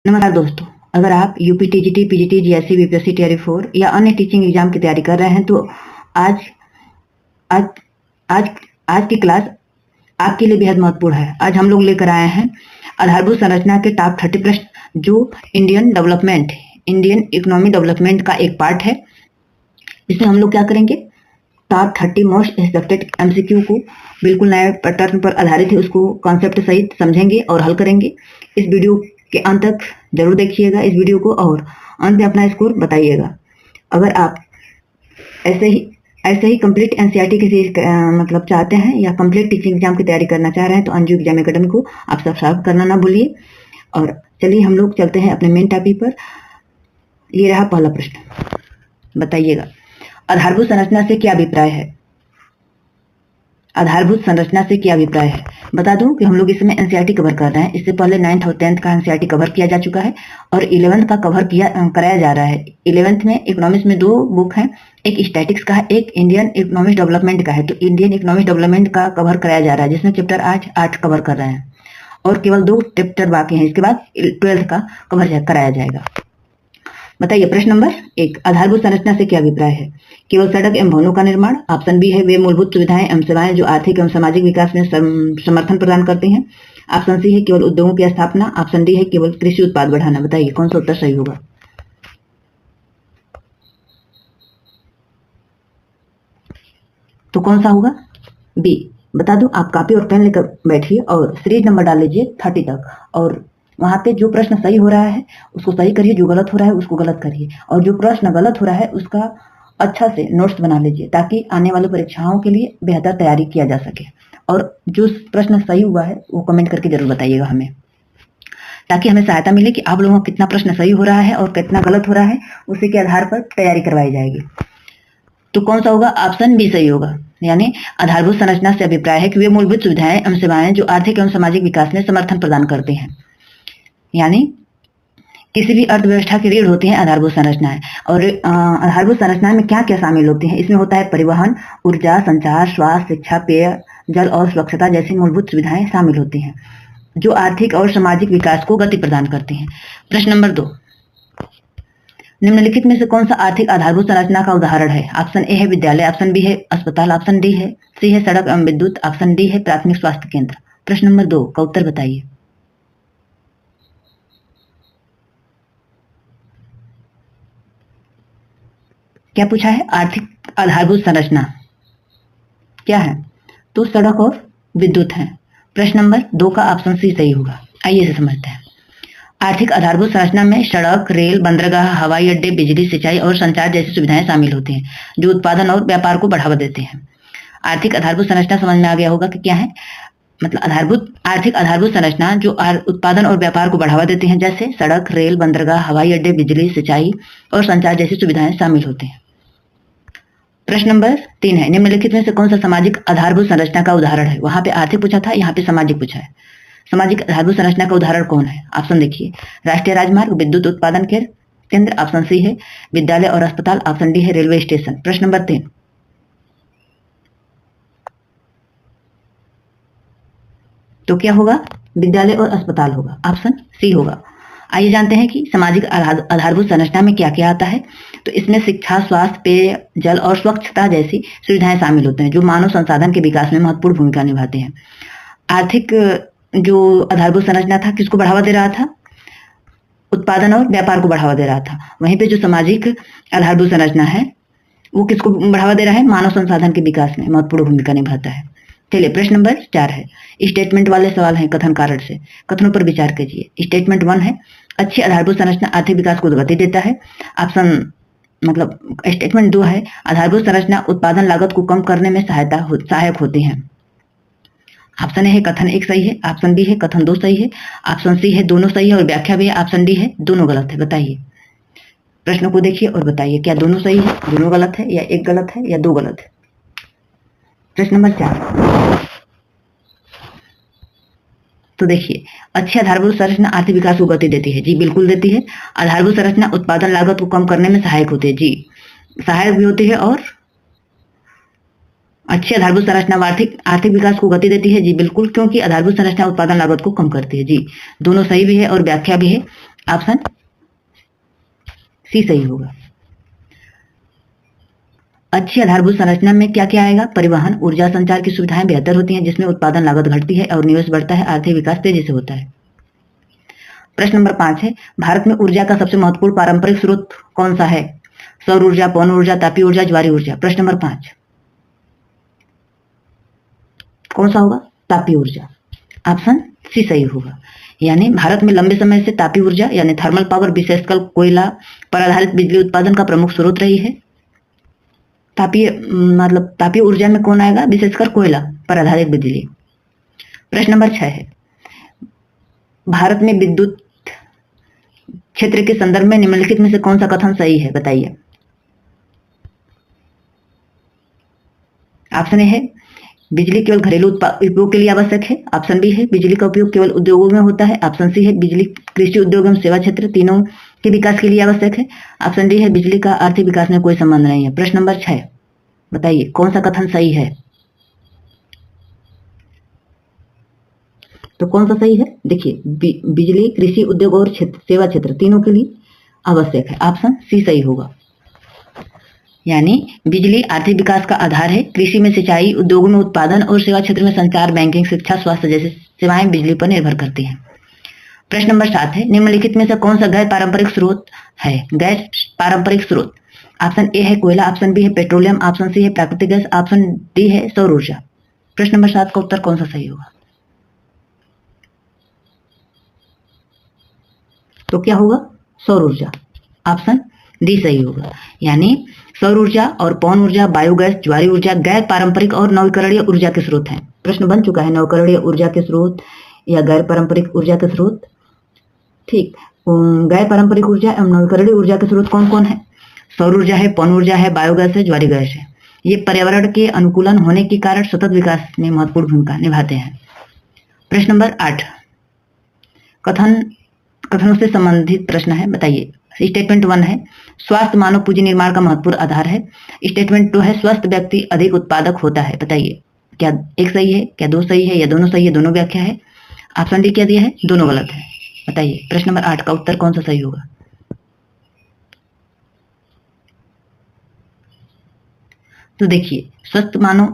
नमस्कार दोस्तों, अगर आप UP TGT, PGT, GSC, BPSC, TRE 4 या अन्य टीचिंग एग्जाम की तैयारी कर रहे हैं तो आज आज आज आज की क्लास आपके लिए बेहद महत्वपूर्ण है। आज हम लोग लेकर आए हैं आधारभूत संरचना के टॉप 30 प्रश्न, जो इंडियन इकोनॉमी डेवलपमेंट का एक पार्ट है। इसमें हम लोग क्या करेंगे, टॉप 30 मोस्ट एक्सपेक्टेड एमसीक्यू को बिल्कुल नए पैटर्न पर आधारित है, उसको कॉन्सेप्ट सहित समझेंगे और हल करेंगे। इस वीडियो के अंत तक जरूर देखिएगा इस वीडियो को और अंत में अपना स्कोर बताइएगा। अगर आप ऐसे ही कंप्लीट एनसीईआरटी किसी मतलब चाहते हैं या कंप्लीट टीचिंग एग्जाम की तैयारी करना चाह रहे हैं तो अंजू एग्जाम एकेडमी को आप सब्सक्राइब करना ना भूलिए। और चलिए हम लोग चलते हैं अपने मेन टॉपिक पर। ये रहा पहला प्रश्न, बताइएगा आधारभूत संरचना से क्या अभिप्राय है। आधारभूत संरचना से क्या अभिप्राय है, बता दूं कि हम लोग इस समय एनसीईआरटी कवर कर रहे हैं। इससे पहले 9th और 10th का एनसीईआरटी कवर किया जा चुका है और 11th का कवर कराया जा रहा है। 11th में इकोनॉमिक्स में 2 बुक हैं, एक स्टैटिक्स का है, एक इंडियन इकोनॉमिक डेवलपमेंट का है। तो इंडियन इकोनॉमिक डेवलपमेंट का कवर कराया जा रहा है, जिसमें चैप्टर आज 8 कवर कर रहे हैं और केवल 2 चैप्टर बाकी हैं। इसके बाद 12th का कवर कराया जाएगा। बताइए प्रश्न नंबर 1, आधारभूत संरचना से क्या अभिप्राय है। केवल सड़क एवं भवनों का निर्माण। ऑप्शन बी है वे मूलभूत सुविधाएं एवं सेवाएं जो आर्थिक एवं सामाजिक विकास में समर्थन प्रदान करते हैं। ऑप्शन सी है केवल उद्योगों की स्थापना। ऑप्शन डी है केवल कृषि उत्पाद बढ़ाना। बताइए कौन सा उत्तर सही होगा। तो कौन सा होगा, बी। बता दूं, आप कॉपी और पेन लेकर बैठिए और सीरीज नंबर डाल लीजिए 30 तक और वहां पे जो प्रश्न सही हो रहा है उसको सही करिए, जो गलत हो रहा है उसको गलत करिए और जो प्रश्न गलत हो रहा है उसका अच्छा से नोट्स बना लीजिए ताकि आने वाली परीक्षाओं के लिए बेहतर तैयारी किया जा सके। और जो प्रश्न सही हुआ है वो कमेंट करके जरूर बताइएगा हमें, ताकि हमें सहायता मिले कि आप लोगों का कितना प्रश्न सही हो रहा है और कितना गलत हो रहा है, उसी के आधार पर तैयारी करवाई जाएगी। तो कौन सा होगा, ऑप्शन बी सही होगा। यानी आधारभूत संरचना से अभिप्राय है कि वे मूलभूत सुविधाएं एवं सेवाएं जो आर्थिक एवं सामाजिक विकास में समर्थन प्रदान करते हैं। यानी किसी भी अर्थव्यवस्था की रीढ़ होती है आधारभूत संरचनाएं। और आधारभूत संरचनाएं में क्या क्या शामिल होती हैं, इसमें होता है परिवहन, ऊर्जा, संचार, स्वास्थ्य, शिक्षा, पेय जल और स्वच्छता जैसी मूलभूत सुविधाएं शामिल होती हैं जो आर्थिक और सामाजिक विकास को गति प्रदान करती हैं। प्रश्न नंबर 2, निम्नलिखित में से कौन सा आर्थिक आधारभूत संरचना का उदाहरण है। ऑप्शन ए है विद्यालय, ऑप्शन बी है अस्पताल, ऑप्शन डी है सी है सड़क एवं विद्युत, ऑप्शन डी है प्राथमिक स्वास्थ्य केंद्र। प्रश्न नंबर 2 का उत्तर बताइए। क्या पूछा है, आर्थिक आधारभूत संरचना क्या है, तो सड़क और विद्युत है। प्रश्न नंबर 2 का ऑप्शन सी सही होगा। आइए इसे समझते हैं। आर्थिक आधारभूत संरचना में सड़क, रेल, बंदरगाह, हवाई अड्डे, बिजली, सिंचाई और संचार जैसी सुविधाएं शामिल होती हैं जो उत्पादन और व्यापार को बढ़ावा देते हैं। आर्थिक आधारभूत संरचना समझ में आ गया होगा कि क्या है, मतलब आर्थिक आधारभूत संरचना जो उत्पादन और व्यापार को बढ़ावा देती हैं, जैसे सड़क, रेल, बंदरगाह, हवाई अड्डे, बिजली, सिंचाई और संचार जैसी सुविधाएं शामिल होती हैं। प्रश्न नंबर 3 है, निम्नलिखित में से कौन सा सामाजिक आधारभूत संरचना का उदाहरण है। वहां पे आर्थिक पूछा था, यहाँ पे सामाजिक पूछा है। सामाजिक आधारभूत संरचना का उदाहरण कौन है। ऑप्शन देखिए, राष्ट्रीय राजमार्ग, विद्युत उत्पादन केंद्र, ऑप्शन सी है विद्यालय और अस्पताल, ऑप्शन डी है रेलवे स्टेशन। प्रश्न नंबर 3, तो क्या होगा, विद्यालय और अस्पताल होगा, ऑप्शन सी होगा। आइए जानते हैं कि सामाजिक आधारभूत संरचना में क्या क्या आता है। तो इसमें शिक्षा, स्वास्थ्य, पेय जल और स्वच्छता जैसी सुविधाएं शामिल होते हैं जो मानव संसाधन के विकास में महत्वपूर्ण भूमिका निभाते हैं। आर्थिक जो आधारभूत संरचना था किसको बढ़ावा दे रहा था, उत्पादन और व्यापार को बढ़ावा दे रहा था। वहीं पे जो सामाजिक आधारभूत संरचना है वो किसको बढ़ावा दे रहा है, मानव संसाधन के विकास में महत्वपूर्ण भूमिका निभाता है। चलिए प्रश्न नंबर 4 है, स्टेटमेंट वाले सवाल हैं कथन कारण से, कथनों पर विचार कीजिए। स्टेटमेंट 1 है, अच्छी आधारभूत संरचना आर्थिक विकास को गति देता है। स्टेटमेंट 2 है, आधारभूत संरचना उत्पादन लागत को कम करने में सहायक होती है। ऑप्शन ए है कथन 1 सही है, ऑप्शन बी है कथन 2 सही है, ऑप्शन सी है दोनों सही है और व्याख्या भी है, ऑप्शन डी है दोनों गलत है। बताइए प्रश्न को देखिए और बताइए क्या दोनों सही है, दोनों गलत है या एक गलत है या 2 गलत है। प्रश्न नंबर 4, तो देखिए अच्छी आधारभूत संरचना आर्थिक विकास को गति देती है, जी बिल्कुल देती है। आधारभूत संरचना उत्पादन लागत को कम करने में सहायक होती है, जी सहायक भी होती है। और अच्छी आधारभूत संरचना आर्थिक विकास को गति देती है, जी बिल्कुल, क्योंकि आधारभूत संरचना उत्पादन लागत को कम करती है, जी दोनों सही भी है और व्याख्या भी है। ऑप्शन सी सही होगा। अच्छी आधारभूत संरचना में क्या क्या आएगा? परिवहन, ऊर्जा संचार की सुविधाएं बेहतर होती हैं, जिसमें उत्पादन लागत घटती है और निवेश बढ़ता है, आर्थिक विकास तेजी से होता है। प्रश्न नंबर 5 है, भारत में ऊर्जा का सबसे महत्वपूर्ण पारंपरिक स्रोत कौन सा है? सौर ऊर्जा, पवन ऊर्जा, तापीय ऊर्जा, ज्वारीय ऊर्जा। प्रश्न नंबर 5 कौन सा होगा? तापीय ऊर्जा। ऑप्शन सी सही होगा। यानी भारत में लंबे समय से तापीय ऊर्जा यानी थर्मल पावर, विशेषकर कोयला पर आधारित बिजली उत्पादन का प्रमुख स्रोत रही है। तापीय मतलब तापीय ऊर्जा में कौन आएगा? विशेषकर कोयला पर आधारित बिजली। प्रश्न नंबर 6 है, भारत में विद्युत क्षेत्र के संदर्भ में निम्नलिखित में से कौन सा कथन सही है? बताइए। ऑप्शन ए है बिजली केवल घरेलू उपयोग के लिए आवश्यक है। ऑप्शन बी है बिजली का उपयोग केवल उद्योगों में होता है। ऑप्शन सी है बिजली कृषि उद्योग एवं सेवा क्षेत्र तीनों के विकास के लिए आवश्यक है। ऑप्शन डी है बिजली का आर्थिक विकास में कोई संबंध नहीं है। प्रश्न नंबर 6 बताइए कौन सा कथन सही है? तो कौन सा सही है? देखिए बिजली कृषि उद्योग और सेवा क्षेत्र तीनों के लिए आवश्यक है। ऑप्शन सी सही होगा। यानी बिजली आर्थिक विकास का आधार है। कृषि में सिंचाई, उद्योगों में उत्पादन और सेवा क्षेत्र में संचार, बैंकिंग, शिक्षा, स्वास्थ्य जैसी सेवाएं बिजली पर निर्भर करती हैं। प्रश्न नंबर 7 है, निम्नलिखित में से कौन सा गैर पारंपरिक स्रोत है? गैर पारंपरिक स्रोत। ऑप्शन ए है कोयला, ऑप्शन बी है पेट्रोलियम, ऑप्शन सी है प्राकृतिक गैस, ऑप्शन डी है सौर ऊर्जा। प्रश्न नंबर 7 का उत्तर कौन सा सही होगा? तो क्या होगा? सौर ऊर्जा। ऑप्शन डी सही होगा। यानी सौर ऊर्जा और पवन ऊर्जा, बायोगैस, ज्वारीय ऊर्जा गैर पारंपरिक और नवीकरणीय ऊर्जा के स्रोत हैं। प्रश्न बन चुका है नवीकरणीय ऊर्जा के स्रोत या गैर पारंपरिक ऊर्जा के स्रोत। ठीक, गैर पारंपरिक ऊर्जा एवं नवीकरणीय ऊर्जा के स्रोत कौन कौन है? सौर ऊर्जा है, पवन ऊर्जा है, बायोगैस है, ज्वारीय गैस है। ये पर्यावरण के अनुकूलन होने के कारण सतत विकास में महत्वपूर्ण भूमिका निभाते हैं। प्रश्न नंबर 8 कथनों से संबंधित प्रश्न है, बताइए। स्टेटमेंट 1 है स्वास्थ्य मानव पूंजी निर्माण का महत्वपूर्ण आधार है। स्टेटमेंट 2 है स्वस्थ व्यक्ति अधिक उत्पादक होता है। बताइए क्या एक सही है, क्या दो सही है या दोनों सही है? दोनों व्याख्या है। ऑप्शन डी क्या दिया है? दोनों गलत है। बताइए प्रश्न नंबर 8 का उत्तर कौन सा सही होगा? तो देखिए स्वस्थ मानव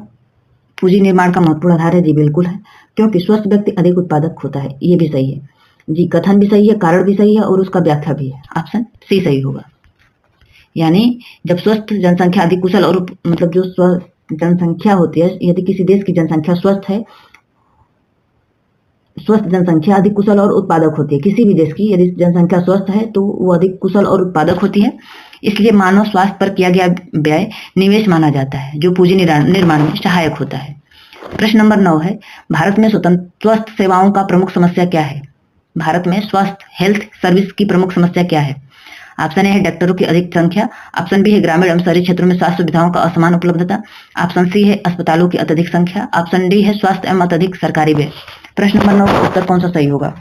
पूंजी निर्माण का महत्वपूर्ण आधार है। जी बिल्कुल है, क्योंकि स्वस्थ व्यक्ति अधिक उत्पादक होता है। ये भी सही है जी, कथन भी सही है, कारण भी सही है और उसका व्याख्या भी है। ऑप्शन सी सही होगा। यानी जब स्वस्थ जनसंख्या अधिक कुशल और मतलब जो स्वस्थ जनसंख्या होती है, यदि किसी देश की जनसंख्या स्वस्थ है, स्वस्थ जनसंख्या अधिक कुशल और उत्पादक होती है। किसी भी देश की यदि जनसंख्या स्वस्थ है तो वो अधिक कुशल और उत्पादक होती है। इसलिए मानव स्वास्थ्य पर किया गया व्यय निवेश माना जाता है, जो पूंजी निर्माण में सहायक होता है। प्रश्न नंबर 9 है भारत में स्वास्थ्य सेवाओं का प्रमुख समस्या क्या है? भारत में स्वास्थ्य हेल्थ सर्विस की प्रमुख समस्या क्या है? ऑप्शन ए है डॉक्टरों की अधिक संख्या, ऑप्शन बी है ग्रामीण एवं शहरी क्षेत्रों में स्वास्थ्य सुविधाओं का असमान उपलब्धता, ऑप्शन सी है अस्पतालों की अत्यधिक संख्या, ऑप्शन डी है स्वास्थ्य एवं अत्यधिक सरकारी व्यय। प्रश्न नंबर 9 का उत्तर कौन सा सही होगा?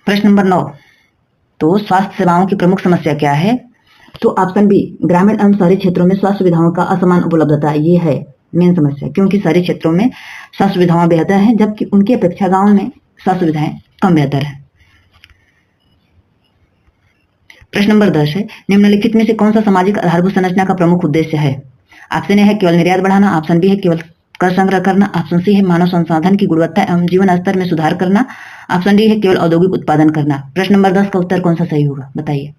प्रश्न नंबर 9 तो स्वास्थ्य सेवाओं की प्रमुख समस्या क्या है? तो ऑप्शन बी ग्रामीण एवं शहरी क्षेत्रों में स्वास्थ्य सुविधाओं का असमान उपलब्धता, ये है मेन समस्या। क्योंकि शहरी क्षेत्रों में स्वास्थ्य सुविधाएं बेहतर हैं, जबकि उनकी अपेक्षा गांव में स्वास्थ्य सुविधाएं कम बेहतर है। प्रश्न नंबर 10 है निम्नलिखित में से कौन सा सामाजिक आधारभूत संरचना का प्रमुख उद्देश्य है? ऑप्शन ए है केवल निर्यात बढ़ाना, ऑप्शन बी है केवल कर संग्रह करना, ऑप्शन सी है मानव संसाधन की गुणवत्ता एवं जीवन स्तर में सुधार करना, ऑप्शन डी है केवल औद्योगिक उत्पादन करना। प्रश्न नंबर 10 का उत्तर कौन सा सही होगा? बताइए।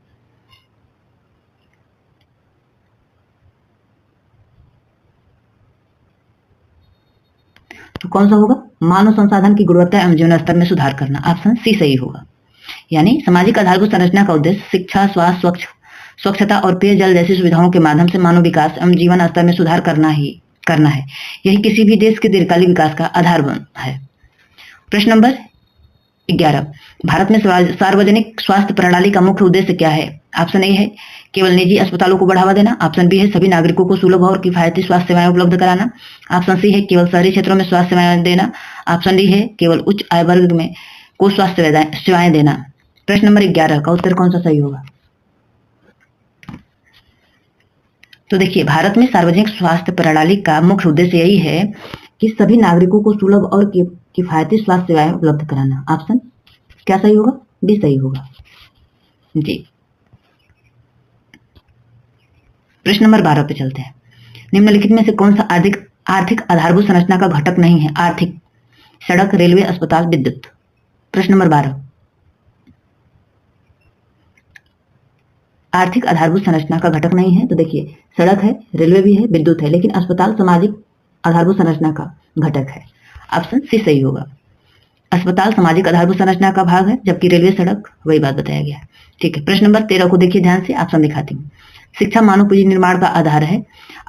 तो कौन सा होगा? मानव संसाधन की गुणवत्ता एवं जीवन स्तर में सुधार करना। ऑप्शन सी सही होगा। यानी सामाजिक आधारभूत संरचना का उद्देश्य शिक्षा, स्वास्थ्य, स्वच्छता और पेयजल जैसी सुविधाओं के माध्यम से मानव विकास एवं जीवन स्तर में सुधार करना है। यही किसी भी देश के दीर्घकालिक विकास का आधार है। प्रश्न नंबर 11 भारत में सार्वजनिक स्वास्थ्य प्रणाली का मुख्य उद्देश्य क्या है? ऑप्शन ए है केवल निजी अस्पतालों को बढ़ावा देना, ऑप्शन बी है सभी नागरिकों को सुलभ और किफायती स्वास्थ्य सेवाएं उपलब्ध कराना, ऑप्शन सी है केवल शहरी क्षेत्रों में स्वास्थ्य सेवाएं देना, ऑप्शन डी है केवल उच्च आय वर्ग में को स्वास्थ्य सेवाएं देना। प्रश्न नंबर 11 का उत्तर कौन सा सही होगा? तो देखिए, भारत में सार्वजनिक स्वास्थ्य प्रणाली का मुख्य उद्देश्य यही है कि सभी नागरिकों को सुलभ और किफायती स्वास्थ्य सेवाएं उपलब्ध कराना। ऑप्शन क्या सही होगा? बी सही होगा जी। प्रश्न नंबर 12 पे चलते हैं। निम्नलिखित में से कौन सा आर्थिक आधारभूत संरचना का घटक नहीं है? आर्थिक, सड़क, रेलवे, अस्पताल, विद्युत। प्रश्न नंबर 12, आर्थिक आधारभूत संरचना का घटक नहीं है। तो देखिए, सड़क है, रेलवे भी है, विद्युत है, लेकिन अस्पताल सामाजिक आधारभूत संरचना का घटक है। ऑप्शन सी सही होगा। अस्पताल सामाजिक आधारभूत संरचना का भाग है, जबकि रेलवे, सड़क वही बात बताया गया है। ठीक है, प्रश्न नंबर 13 को देखिए ध्यान से, ऑप्शन दिखाती हूँ। शिक्षा मानव पूंजी निर्माण का आधार है,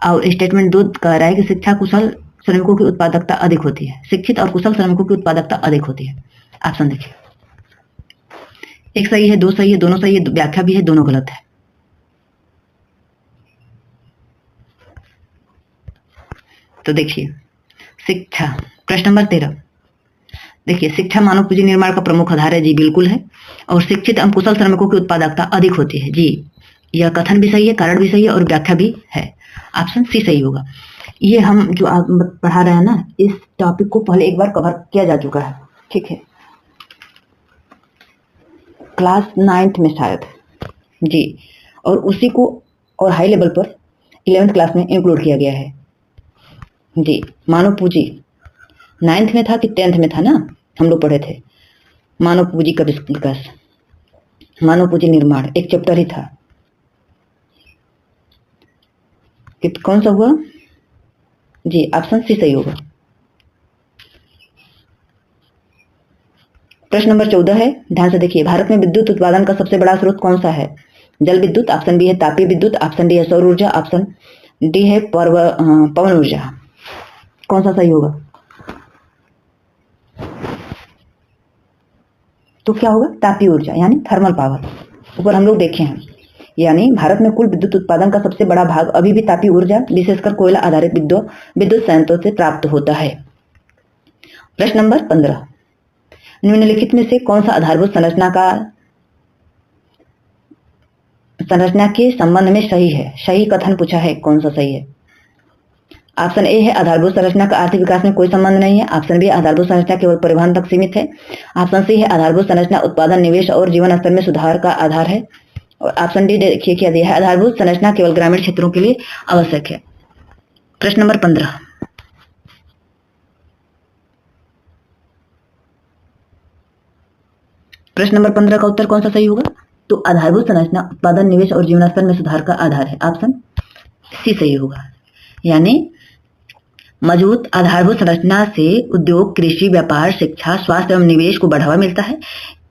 और स्टेटमेंट 2 कह रहा है कि शिक्षा कुशल श्रमिकों की उत्पादकता अधिक होती है। शिक्षित और कुशल श्रमिकों की उत्पादकता अधिक होती है। ऑप्शन देखिए, एक सही है, दो सही है, दोनों सही है, व्याख्या भी है, दोनों गलत है। तो देखिए, शिक्षा, प्रश्न नंबर 13, देखिए, शिक्षा मानव पूंजी निर्माण का प्रमुख आधार है, जी बिल्कुल है। और शिक्षित एवं कुशल श्रमिकों की उत्पादकता अधिक होती है, जी यह कथन भी सही है, कारण भी सही है, और व्याख्या भी है। ऑप्शन सी सही होगा। ये हम जो पढ़ा रहे हैं ना, इस टॉपिक को पहले एक बार कवर किया जा चुका है, ठीक है, क्लास 9th में शायद जी, और उसी को और हाई लेवल पर 11th क्लास में इंक्लूड किया गया है जी। मानव पूंजी 9th में था कि 10th में था ना, हम लोग पढ़े थे मानव पूंजी का विकास, मानव पूंजी निर्माण, एक चैप्टर ही था। कौन सा हुआ जी? ऑप्शन सी सही होगा। प्रश्न नंबर 14 है, ध्यान से देखिए। भारत में विद्युत उत्पादन का सबसे बड़ा स्रोत कौन सा है? जल विद्युत, ऑप्शन बी है तापीय विद्युत, ऑप्शन डी है सौर ऊर्जा, ऑप्शन डी है पवन ऊर्जा। कौन सा सही होगा? तो क्या होगा? तापीय ऊर्जा, यानी थर्मल पावर। ऊपर हम लोग देखे हैं, यानी भारत में कुल विद्युत उत्पादन का सबसे बड़ा भाग अभी भी तापीय ऊर्जा, विशेषकर कोयला आधारित विद्युत संयंत्रों से प्राप्त होता है। प्रश्न नंबर 15, निम्नलिखित में से कौन सा आधारभूत संरचना के संबंध में सही है? सही कथन पूछा है, कौन सा सही है? ऑप्शन ए है, आधारभूत संरचना का आर्थिक विकास में कोई संबंध नहीं है। ऑप्शन बी, आधारभूत संरचना केवल परिवहन तक सीमित है। ऑप्शन सी है, आधारभूत संरचना उत्पादन, निवेश और जीवन स्तर में सुधार का आधार है। और ऑप्शन डी देखिए क्या दिया है, आधारभूत संरचना केवल ग्रामीण क्षेत्रों के लिए आवश्यक है। प्रश्न नंबर 15, प्रश्न नंबर 15 का उत्तर कौन सा सही होगा? तो आधारभूत संरचना उत्पादन, निवेश और जीवन स्तर में सुधार का आधार है। ऑप्शन सी सही होगा। यानी मजबूत आधारभूत संरचना से उद्योग, कृषि, व्यापार, शिक्षा, स्वास्थ्य एवं निवेश को बढ़ावा मिलता है।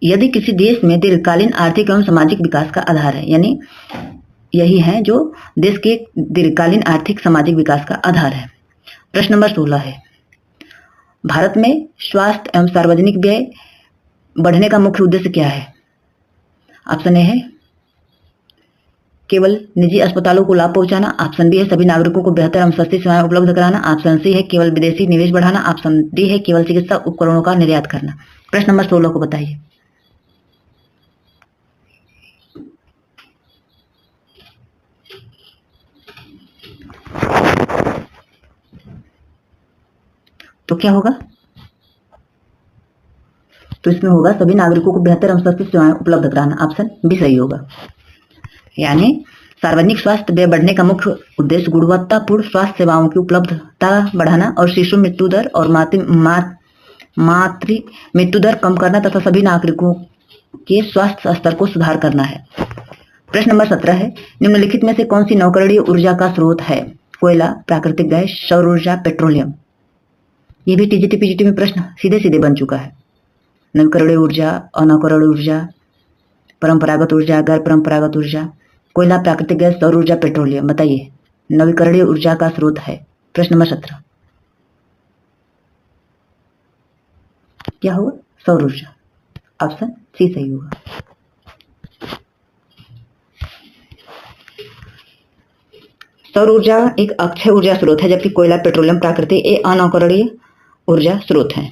यदि किसी देश में दीर्घकालीन आर्थिक एवं सामाजिक विकास का आधार है, यानी यही है जो देश के दीर्घकालीन आर्थिक सामाजिक विकास का आधार है। प्रश्न नंबर 16 है, भारत में स्वास्थ्य एवं सार्वजनिक व्यय बढ़ने का मुख्य उद्देश्य क्या है? ऑप्शन ए है केवल निजी अस्पतालों को लाभ पहुंचाना, ऑप्शन बी है सभी नागरिकों को बेहतर एवं सस्ती सेवाएं उपलब्ध कराना, ऑप्शन सी है केवल विदेशी निवेश बढ़ाना, ऑप्शन डी है केवल चिकित्सा उपकरणों का निर्यात करना। प्रश्न नंबर 16 को बताइए। तो क्या होगा? तो इसमें होगा सभी नागरिकों को बेहतर एवं सस्ती सेवाएं उपलब्ध कराना। ऑप्शन बी सही होगा। यानी सार्वजनिक स्वास्थ्य व्यय बढ़ने का मुख्य उद्देश्य गुणवत्तापूर्ण स्वास्थ्य सेवाओं की उपलब्धता बढ़ाना और शिशु मृत्यु दर और मातृ मृत्यु दर कम करना तथा सभी नागरिकों के स्वास्थ्य स्तर को सुधार करना है। प्रश्न नंबर 17 है, निम्नलिखित में से कौन सी नवकरणीय ऊर्जा का स्रोत है? कोयला, प्राकृतिक गैस, सौर ऊर्जा, पेट्रोलियम। ये भी टीजीटी पीजीटी में प्रश्न सीधे सीधे बन चुका है। नवीकरणीय ऊर्जा, अनवकरणीय ऊर्जा, परंपरागत ऊर्जा, गैर परंपरागत ऊर्जा, कोयला, प्राकृतिक गैस, सौर ऊर्जा, पेट्रोलियम। बताइए, नवीकरणीय ऊर्जा का स्रोत है। प्रश्न नंबर 17 क्या होगा? सौर ऊर्जा। ऑप्शन सी सही होगा। सौर ऊर्जा एक अक्षय ऊर्जा स्रोत है, जबकि कोयला, पेट्रोलियम, प्राकृतिक ये अनवकरणीय ऊर्जा स्रोत हैं।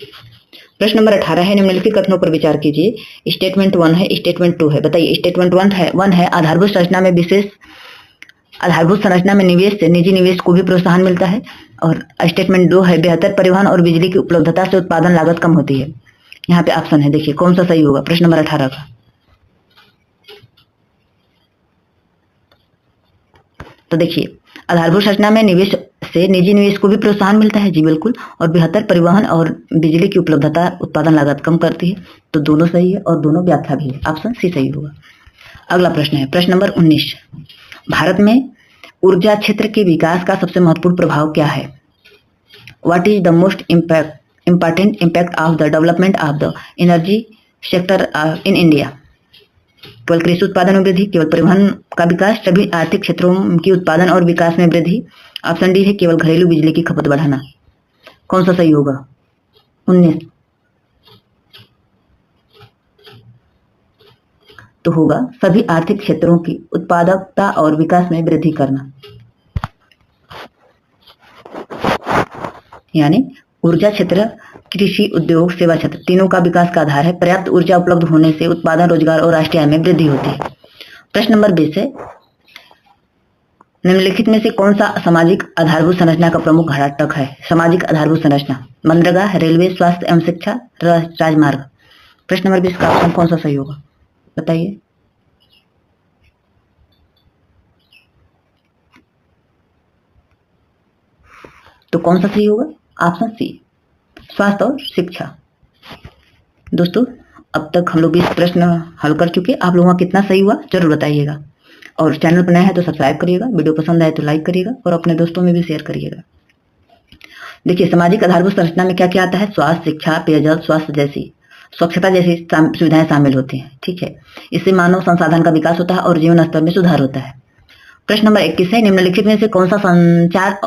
प्रश्न नंबर 18 है, निम्नलिखित कथनों पर विचार कीजिए। स्टेटमेंट 1 है, स्टेटमेंट 2 है। बताइए, स्टेटमेंट 1 है आधारभूत संरचना में विशेष आधारभूत संरचना में निवेश से निजी निवेश को भी प्रोत्साहन मिलता है। और स्टेटमेंट 2 है, बेहतर परिवहन और बिजली की उपलब्धता से उत्पादन लागत कम होती है। यहाँ पे ऑप्शन है, देखिए कौन सा सही होगा, प्रश्न नंबर 18 का। तो देखिए आधारभूत संरचना में निवेश से निजी निवेश को भी प्रोत्साहन मिलता है, जी बिल्कुल। और बेहतर परिवहन और बिजली की उपलब्धता उत्पादन लागत कम करती है, तो दोनों सही है और दोनों व्याख्या भी है, ऑप्शन सी सही होगा। अगला प्रश्न है प्रश्न नंबर 19, भारत में ऊर्जा क्षेत्र के विकास का सबसे महत्वपूर्ण प्रभाव क्या है? What is the most important impact of the development of the energy sector in India? केवल कृषि उत्पादन में वृद्धि, केवल परिवहन का विकास, सभी आर्थिक क्षेत्रों की उत्पादन और विकास में वृद्धि, ऑप्शन डी है केवल घरेलू बिजली की खपत बढ़ाना। कौन सा सही होगा? 19 तो होगा सभी आर्थिक क्षेत्रों की उत्पादकता और विकास में वृद्धि करना, यानी ऊर्जा क्षेत्र, कृषि, उद्योग, सेवा क्षेत्र तीनों का विकास का आधार है। पर्याप्त ऊर्जा उपलब्ध होने से उत्पादन, रोजगार और राष्ट्रीय आय में वृद्धि होती है। प्रश्न नंबर 20 है, निम्नलिखित में से कौन सा सामाजिक आधारभूत संरचना का प्रमुख घटक है? सामाजिक आधारभूत संरचना, मनरेगा, रेलवे, स्वास्थ्य एवं शिक्षा, राजमार्ग। प्रश्न नंबर 20 का ऑप्शन कौन सा सही होगा, बताइए। तो कौन सा सही होगा? ऑप्शन सी, स्वास्थ्य और शिक्षा। दोस्तों अब तक हम लोग 20 प्रश्न हल कर चुके। आप लोगों का कितना सही हुआ जरूर बताइएगा। और चैनल पर नया है तो सब्सक्राइब करिएगा, वीडियो पसंद आए तो लाइक करिएगा और अपने दोस्तों में भी शेयर करिएगा। देखिए सामाजिक आधारभूत संरचना में क्या क्या आता है? स्वास्थ्य, शिक्षा, पेयजल, स्वास्थ्य जैसी, स्वच्छता जैसी सुविधाएं शामिल होती हैं, ठीक है। इससे मानव संसाधन का विकास होता है और जीवन स्तर में सुधार होता है। प्रश्न नंबर 21 है, निम्नलिखित में से कौन सा संचार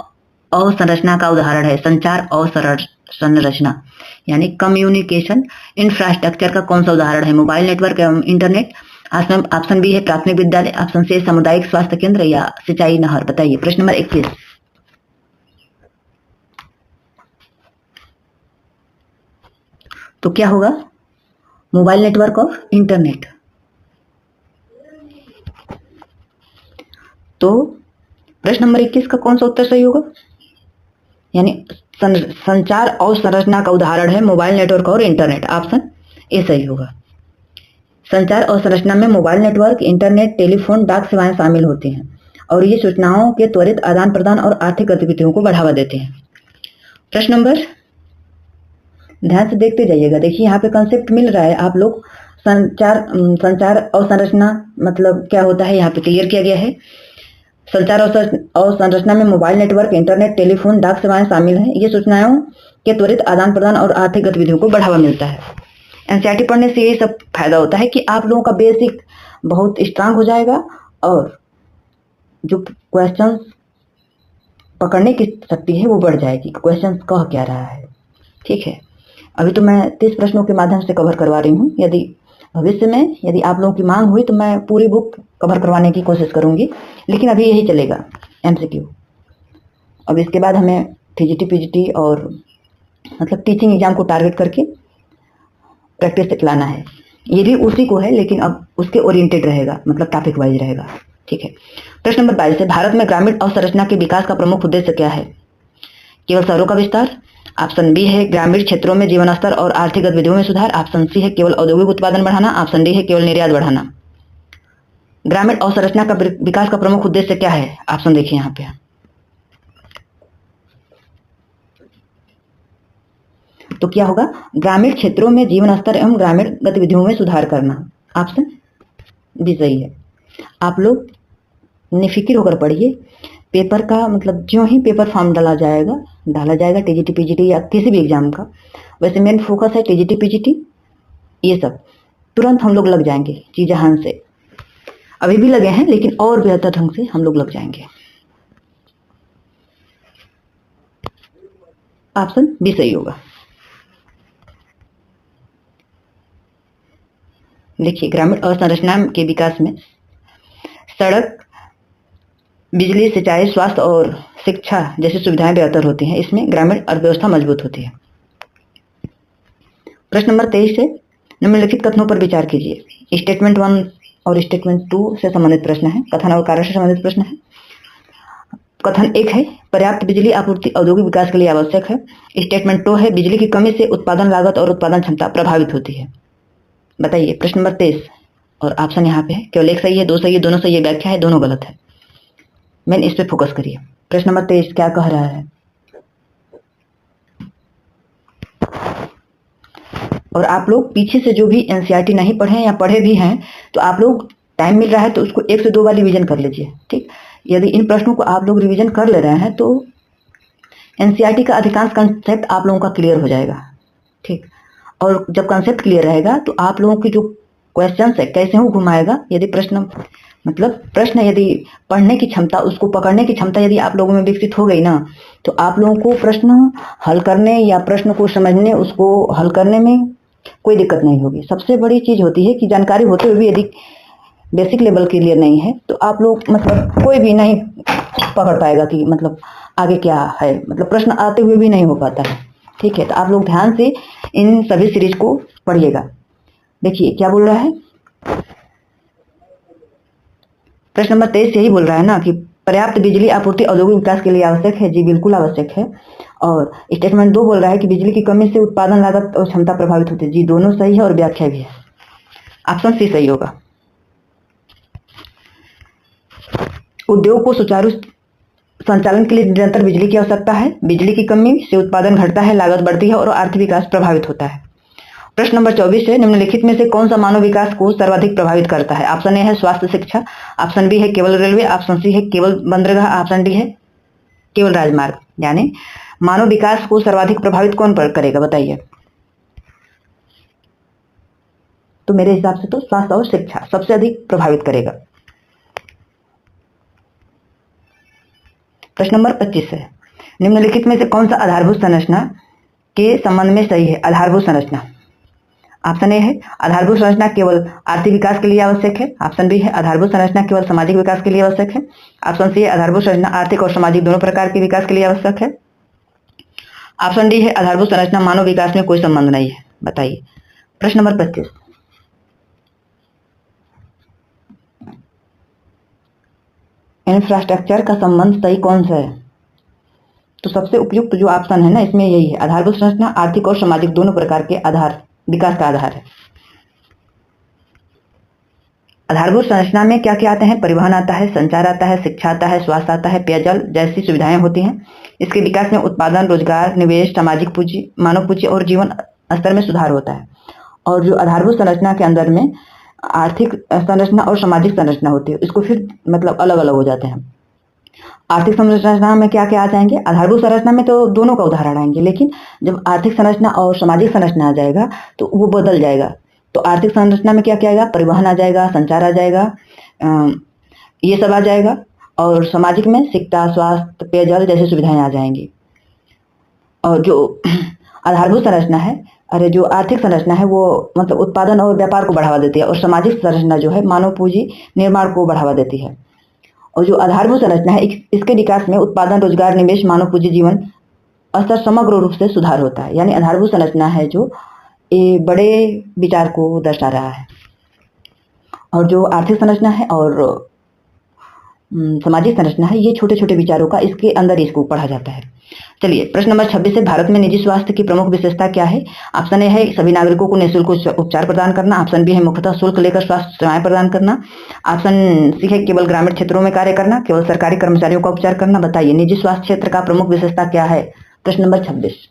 अवसंरचना का उदाहरण है? संचार अवसंरचना यानी कम्युनिकेशन इंफ्रास्ट्रक्चर का कौन सा उदाहरण है? मोबाइल नेटवर्क एवं इंटरनेट, ऑप्शन बी है प्राथमिक विद्यालय, ऑप्शन सी सामुदायिक स्वास्थ्य केंद्र या सिंचाई नहर। बताइए प्रश्न नंबर 21। तो क्या होगा? मोबाइल नेटवर्क और इंटरनेट। तो प्रश्न नंबर 21 का कौन सा उत्तर सही होगा? यानी संचार अवसंरचना का उदाहरण है मोबाइल नेटवर्क और इंटरनेट, ऑप्शन ए सही होगा। संचार अवसंरचना में मोबाइल नेटवर्क, इंटरनेट, टेलीफोन, डाक सेवाएं शामिल होती हैं और ये सूचनाओं के त्वरित आदान प्रदान और आर्थिक गतिविधियों को बढ़ावा देते हैं। प्रश्न नंबर, ध्यान से देखते जाइएगा। देखिए यहाँ पे कंसेप्ट मिल रहा है, आप लोग संचार अवसंरचना मतलब क्या होता है यहाँ पे क्लियर किया गया है। संचार अवसंरचना में मोबाइल नेटवर्क, इंटरनेट, टेलीफोन, डाक सेवाएं शामिल हैं। ये सूचनाओं के त्वरित आदान प्रदान और आर्थिक गतिविधियों को बढ़ावा मिलता है। एनसीईआरटी पढ़ने से ये सब फायदा होता है कि आप लोगों का बेसिक बहुत स्ट्रांग हो जाएगा और जो क्वेश्चंस पकड़ने की शक्ति है वो बढ़ जाएगी, क्वेश्चंस कह क्या रहा है, ठीक है। अभी तो मैं 30 प्रश्नों के माध्यम से कवर करवा रही हूँ। यदि भविष्य में यदि आप लोगों की मांग हुई तो मैं पूरी बुक कवर करवाने की कोशिश करूंगी, लेकिन अभी यही चलेगा एमसीक्यू। अब इसके बाद हमें टीजीटी, पीजीटी और मतलब टीचिंग एग्जाम को टारगेट करके प्रैक्टिस चलाना है। ये भी उसी को है लेकिन अब उसके ओरिएंटेड रहेगा, मतलब टॉपिक वाइज रहेगा, ठीक है। प्रश्न नंबर 22 है, भारत में ग्रामीण अवसंरचना के विकास का प्रमुख उद्देश्य क्या है? केवल शहरों का विस्तार, ऑप्शन बी है ग्रामीण क्षेत्रों में जीवन स्तर और आर्थिक गतिविधियों में सुधार, ऑप्शन सी है केवल औद्योगिक उत्पादन बढ़ाना, ऑप्शन डी है केवल निर्यात बढ़ाना। ग्रामीण अवसंरचना का विकास का प्रमुख उद्देश्य क्या है? ऑप्शन देखिए यहाँ पे, तो क्या होगा? ग्रामीण क्षेत्रों में जीवन स्तर एवं ग्रामीण गतिविधियों में सुधार करना, ऑप्शन बी सही है। आप लोग निफिक्र होकर पढ़िए। पेपर का मतलब जो ही पेपर फॉर्म डाला जाएगा टीजीटी, पीजीटी या किसी भी एग्जाम का, वैसे मेन फोकस है टीजीटी, पीजीटी, ये सब तुरंत हम लोग लग जाएंगे जी जहां से। अभी भी लगे हैं लेकिन और बेहतर ढंग से हम लोग लग जाएंगे। ऑप्शन बी सही होगा। देखिए ग्रामीण अवसंरचना के विकास में सड़क, बिजली, सिंचाई, स्वास्थ्य और शिक्षा जैसी सुविधाएं बेहतर होती हैं। इसमें ग्रामीण अर्थव्यवस्था मजबूत होती है। प्रश्न नंबर 23 है, निम्नलिखित कथनों पर विचार कीजिए। स्टेटमेंट 1 और स्टेटमेंट 2 से संबंधित प्रश्न है, कथन और कार्य से संबंधित प्रश्न है। कथन 1 है, पर्याप्त बिजली आपूर्ति औद्योगिक विकास के लिए आवश्यक है। स्टेटमेंट 2 है, बिजली की कमी से उत्पादन लागत और उत्पादन क्षमता प्रभावित होती है। बताइए। प्रश्न नंबर 23 और ऑप्शन यहाँ पे है, केवल एक सही है, दो सही है, दोनों सही है, व्याख्या है, दोनों गलत है। मैंने इस पे फोकस करिए। प्रश्न नंबर 23 क्या कह रहा है? और आप लोग पीछे से जो भी एनसीईआरटी नहीं पढ़े या पढ़े भी हैं, तो आप लोग टाइम मिल रहा है तो उसको 1 से 2 बार रिवीजन कर लीजिए। ठीक, यदि इन प्रश्नों को आप लोग रिवीजन कर ले रहे हैं तो एनसीईआरटी का अधिकांश कंसेप्ट आप लोगों का क्लियर हो जाएगा। ठीक, और जब कंसेप्ट क्लियर रहेगा तो आप लोगों की जो क्वेश्चन है कैसे हूँ घुमाएगा, यदि प्रश्न यदि पढ़ने की क्षमता, उसको पकड़ने की क्षमता यदि आप लोगों में विकसित हो गई ना, तो आप लोगों को प्रश्न हल करने या प्रश्न को समझने, उसको हल करने में कोई दिक्कत नहीं होगी। सबसे बड़ी चीज होती है कि जानकारी होते हुए भी यदि बेसिक लेवल क्लियर नहीं है तो आप लोग कोई भी नहीं पकड़ पाएगा कि आगे क्या है, प्रश्न आते हुए भी नहीं हो पाता है। ठीक है, तो आप लोग ध्यान से इन सभी सीरीज को पढ़िएगा। देखिए क्या बोल रहा है, प्रश्न नंबर 23 यही बोल रहा है ना कि पर्याप्त बिजली आपूर्ति औद्योगिक विकास के लिए आवश्यक है। जी बिल्कुल आवश्यक है। और स्टेटमेंट 2 बोल रहा है कि बिजली की कमी से उत्पादन लागत और क्षमता प्रभावित होती है। जी दोनों सही है और व्याख्या भी है। ऑप्शन सी सही होगा। उद्योग को सुचारू संचालन के लिए निरंतर बिजली की आवश्यकता है। बिजली की कमी से उत्पादन घटता है, लागत बढ़ती है और आर्थिक विकास प्रभावित होता है। प्रश्न नंबर 24 है, निम्नलिखित में से कौन सा मानव विकास को सर्वाधिक प्रभावित करता है? ऑप्शन ए है स्वास्थ्य शिक्षा, ऑप्शन बी है केवल रेलवे, ऑप्शन सी है केवल बंदरगाह, ऑप्शन डी है केवल राजमार्ग। यानी मानव विकास को सर्वाधिक प्रभावित कौन करेगा बताइए। तो मेरे हिसाब से तो स्वास्थ्य और शिक्षा सबसे अधिक प्रभावित करेगा। प्रश्न नंबर 25 है, निम्नलिखित में से कौन सा आधारभूत संरचना के संबंध में सही है? आधारभूत संरचना, ऑप्शन ए है आधारभूत संरचना केवल आर्थिक विकास के लिए आवश्यक है, ऑप्शन बी है आधारभूत संरचना केवल सामाजिक विकास के लिए आवश्यक है, ऑप्शन सी है आधारभूत संरचना आर्थिक और सामाजिक दोनों प्रकार के विकास के लिए आवश्यक है, ऑप्शन डी है आधारभूत संरचना मानव विकास में कोई संबंध नहीं है। बताइए। प्रश्न नंबर 25, इंफ्रास्ट्रक्चर का संबंध सही कौन सा है? तो सबसे उपयुक्त जो ऑप्शन है ना इसमें यही है, आधारभूत संरचना आर्थिक और सामाजिक दोनों प्रकार के आधार विकास का आधार है। आधारभूत संरचना में क्या क्या आते हैं? परिवहन आता है, संचार आता है, शिक्षा आता है, स्वास्थ्य आता है, पेयजल जैसी सुविधाएं होती हैं। इसके विकास में उत्पादन, रोजगार, निवेश, सामाजिक पूंजी, मानव पूंजी और जीवन स्तर में सुधार होता है। और जो आधारभूत संरचना के अंदर में आर्थिक संरचना और सामाजिक संरचना होती है, इसको फिर अलग अलग हो जाते हैं। आर्थिक संरचना में क्या क्या आ जाएंगे? आधारभूत संरचना में तो दोनों का उदाहरण आएंगे, लेकिन जब आर्थिक संरचना और सामाजिक संरचना आ जाएगा तो वो बदल जाएगा। तो आर्थिक संरचना में क्या क्या आएगा? परिवहन आ जाएगा, संचार आ जाएगा, ये सब आ जाएगा। और सामाजिक में शिक्षा, स्वास्थ्य, पेयजल जैसी सुविधाएं आ जाएंगी। और जो आधारभूत संरचना है, जो आर्थिक संरचना है वो उत्पादन और व्यापार को बढ़ावा देती है, और सामाजिक संरचना जो है मानव पूंजी निर्माण को बढ़ावा देती है। और जो आधारभूत संरचना है इसके विकास में उत्पादन, रोजगार, निवेश, मानव पूंजी, जीवन स्तर समग्र रूप से सुधार होता है। यानी आधारभूत संरचना है जो ये बड़े विचार को दर्शा रहा है, और जो आर्थिक संरचना है और सामाजिक संरचना है ये छोटे छोटे विचारों का इसके अंदर इसको पढ़ा जाता है। चलिए प्रश्न नंबर 26 है, भारत में निजी स्वास्थ्य की प्रमुख विशेषता क्या है? ऑप्शन ए है सभी नागरिकों को निःशुल्क उपचार प्रदान करना, ऑप्शन बी है मुख्यतः शुल्क लेकर स्वास्थ्य सेवाएं प्रदान करना, ऑप्शन सी है केवल ग्रामीण क्षेत्रों में कार्य करना, केवल सरकारी कर्मचारियों का उपचार करना। बताइए निजी स्वास्थ्य क्षेत्र का प्रमुख विशेषता क्या है? प्रश्न नंबर 26।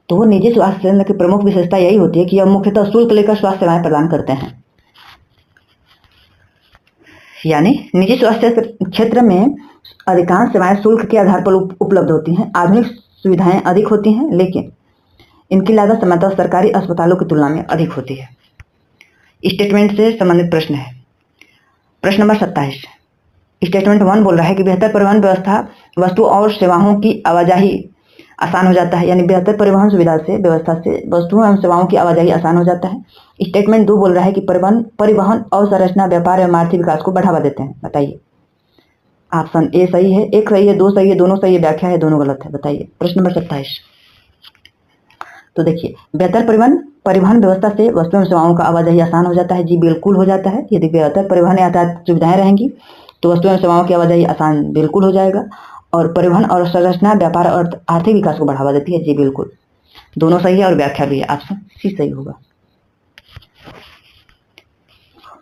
तो निजी स्वास्थ्य केंद्र की प्रमुख विशेषता यही होती है कि यह मुख्यतः शुल्क लेकर स्वास्थ्य सेवाएं प्रदान करते हैं। यानी निजी स्वास्थ्य क्षेत्र में अधिकांश सेवाएं शुल्क के आधार पर उपलब्ध होती हैं, आधुनिक सुविधाएं अधिक होती हैं, लेकिन इनकी लागत सामान्यतः सरकारी अस्पतालों की तुलना में अधिक होती है। स्टेटमेंट से संबंधित प्रश्न है। प्रश्न नंबर 27, स्टेटमेंट 1 बोल रहा है कि बेहतर परिवहन व्यवस्था वस्तु और सेवाओं की आवाजाही आसान हो जाता है। यानी बेहतर परिवहन सुविधा से व्यवस्था से वस्तुओं एवं सेवाओं की आवाजाही आसान हो जाता है। स्टेटमेंट 2 बोल रहा है कि परिवहन अवसंरचना व्यापार एवं आर्थिक विकास को बढ़ावा देते हैं। बताइए। ऑप्शन ए सही है, एक सही है, दो सही है, दोनों सही है, व्याख्या है, दोनों गलत है। बताइए। प्रश्न नंबर 27। तो देखिए बेहतर परिवहन परिवहन व्यवस्था से वस्तुओं एवं सेवाओं का आवाजाही आसान हो जाता है। जी बिल्कुल हो जाता है। यदि बेहतर परिवहन यातायात सुविधाएं रहेंगी तो वस्तुओं एवं सेवाओं की आवाजाही आसान बिल्कुल हो जाएगा। और परिवहन और संरचना व्यापार और आर्थिक विकास को बढ़ावा देती है। जी बिल्कुल, दोनों सही है और व्याख्या भी है। ऑप्शन सी सही होगा।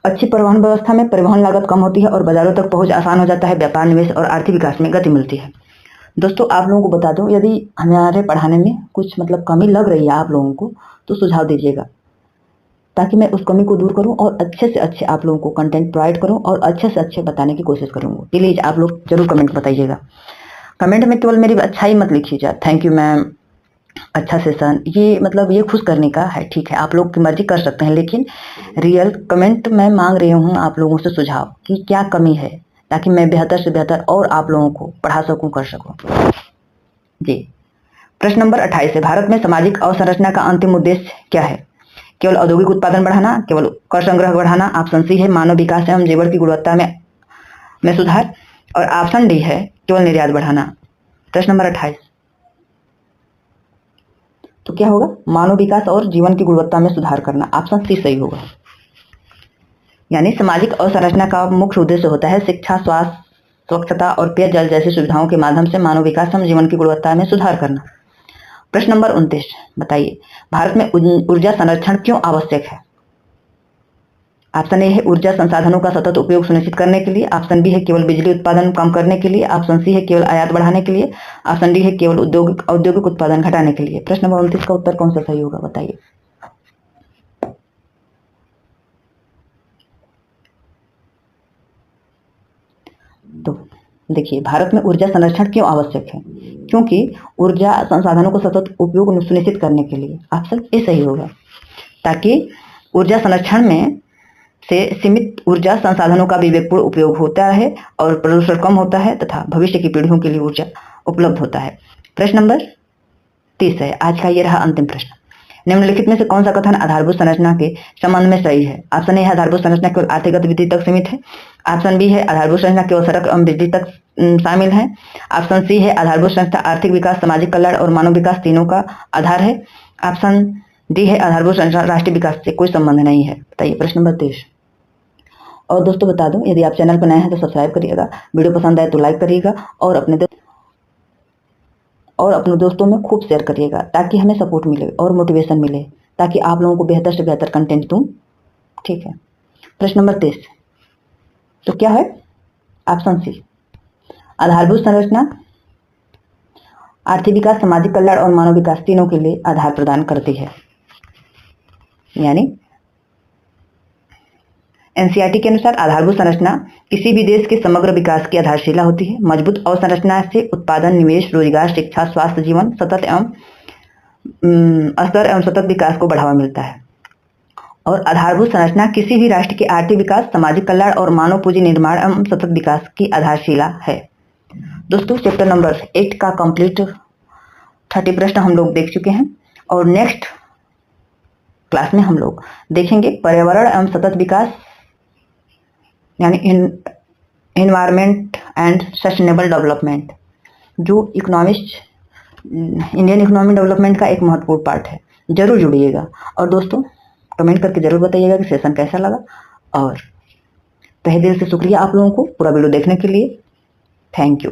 अच्छी परिवहन व्यवस्था में परिवहन लागत कम होती है और बाजारों तक पहुंच आसान हो जाता है। व्यापार, निवेश और आर्थिक विकास में गति मिलती है। दोस्तों, आप लोगों को बता दूं, यदि हमारे पढ़ाने में कुछ कमी लग रही है आप लोगों को, तो सुझाव दीजिएगा ताकि मैं उस कमी को दूर करूं और अच्छे से अच्छे आप लोगों को कंटेंट प्रोवाइड करूं और अच्छे से अच्छे बताने की कोशिश करूंगा। प्लीज़ आप लोग जरूर कमेंट बताइएगा। कमेंट में केवल मेरी अच्छाई मत लिखिएगा, थैंक यू मैम, अच्छा सेशन, ये खुश करने का है। ठीक है, आप लोग की मर्जी कर सकते हैं, लेकिन रियल कमेंट मैं मांग रही हूँ आप लोगों से सुझाव कि क्या कमी है, ताकि मैं बेहतर से बेहतर और आप लोगों को पढ़ा सकूं, कर सकूं। जी, प्रश्न नंबर 28 है, भारत में सामाजिक अवसंरचना का अंतिम उद्देश्य क्या है? केवल औद्योगिक उत्पादन बढ़ाना, केवल कर संग्रह बढ़ाना, ऑप्शन सी है मानव विकास एवं जीवन की गुणवत्ता में सुधार, और ऑप्शन डी है केवल निर्यात बढ़ाना। प्रश्न नंबर 28 तो क्या होगा? मानव विकास और जीवन की गुणवत्ता में सुधार करना। ऑप्शन सी सही होगा। यानी सामाजिक अवसंरचना का मुख्य उद्देश्य होता है शिक्षा, स्वास्थ्य, स्वच्छता और पेयजल जैसी सुविधाओं के माध्यम से मानव विकास एवं जीवन की गुणवत्ता में सुधार करना। प्रश्न नंबर 29 बताइए, भारत में ऊर्जा संरक्षण क्यों आवश्यक है? ऑप्शन ए है ऊर्जा संसाधनों का सतत उपयोग सुनिश्चित करने के लिए, ऑप्शन बी है केवल बिजली उत्पादन कम करने के लिए, ऑप्शन सी है केवल आयात बढ़ाने के लिए, ऑप्शन डी है केवल औद्योगिक उत्पादन घटाने के लिए। प्रश्न नंबर 29 का उत्तर कौन सा सही होगा, बताइए। तो देखिए, भारत में ऊर्जा संरक्षण क्यों आवश्यक है? क्योंकि ऊर्जा संसाधनों को सतत उपयोग सुनिश्चित करने के लिए। ऑप्शन ए सही होगा, ताकि ऊर्जा संरक्षण में से सीमित ऊर्जा संसाधनों का विवेकपूर्ण उपयोग होता है और प्रदूषण कम होता है तथा भविष्य की पीढ़ियों के लिए ऊर्जा उपलब्ध होता है। प्रश्न नंबर 30 है, आज का ये रहा अंतिम प्रश्न। निम्नलिखित में से कौन सा कथन आधारभूत संरचना के संबंध में सही है? ऑप्शन ए है आधारभूत संरचना केवल आर्थिक गतिविधि तक सीमित है, ऑप्शन बी है आधारभूत संरचना केवल सड़क एवं बिजली तक शामिल है, ऑप्शन सी है आधारभूत संरचना आर्थिक विकास, सामाजिक कल्याण और मानव विकास तीनों का आधार है, ऑप्शन डी है आधारभूत संरचना राष्ट्रीय विकास से कोई संबंध नहीं है। बताइए। प्रश्न नंबर 23। और दोस्तों बता दूं, यदि आप चैनल पर नए हैं तो सब्सक्राइब करिएगा, वीडियो पसंद आए तो लाइक करिएगा और अपने दोस्तों में खूब शेयर करिएगा, ताकि हमें सपोर्ट मिले और मोटिवेशन मिले, ताकि आप लोगों को बेहतर से बेहतर कंटेंट दूं। ठीक है। प्रश्न नंबर 23 तो क्या है? ऑप्शन सी, आधारभूत संरचना आर्थिक विकास, सामाजिक कल्याण और मानव विकास तीनों के लिए आधार प्रदान करती है। यानी एनसीईआरटी के अनुसार आधारभूत संरचना किसी भी देश के समग्र विकास की आधारशिला होती है। मजबूत अवसंरचना से उत्पादन, निवेश, रोजगार, शिक्षा, स्वास्थ्य, जीवन सतत एवं स्तर एवं सतत विकास को बढ़ावा मिलता है। और आधारभूत संरचना किसी भी राष्ट्र के आर्थिक विकास, सामाजिक कल्याण और मानव पूंजी निर्माण एवं सतत विकास की आधारशिला है। दोस्तों, चैप्टर नंबर 8 का कंप्लीट 30 प्रश्न हम लोग देख चुके हैं और नेक्स्ट क्लास में हम लोग देखेंगे पर्यावरण एवं सतत विकास, यानी इन्वायरमेंट एंड सस्टेनेबल डेवलपमेंट, जो इंडियन इकोनॉमी डेवलपमेंट का एक महत्वपूर्ण पार्ट है। जरूर जुड़िएगा और दोस्तों कमेंट करके जरूर बताइएगा कि सेशन कैसा लगा। और तहे दिल से शुक्रिया आप लोगों को पूरा वीडियो देखने के लिए। Thank you.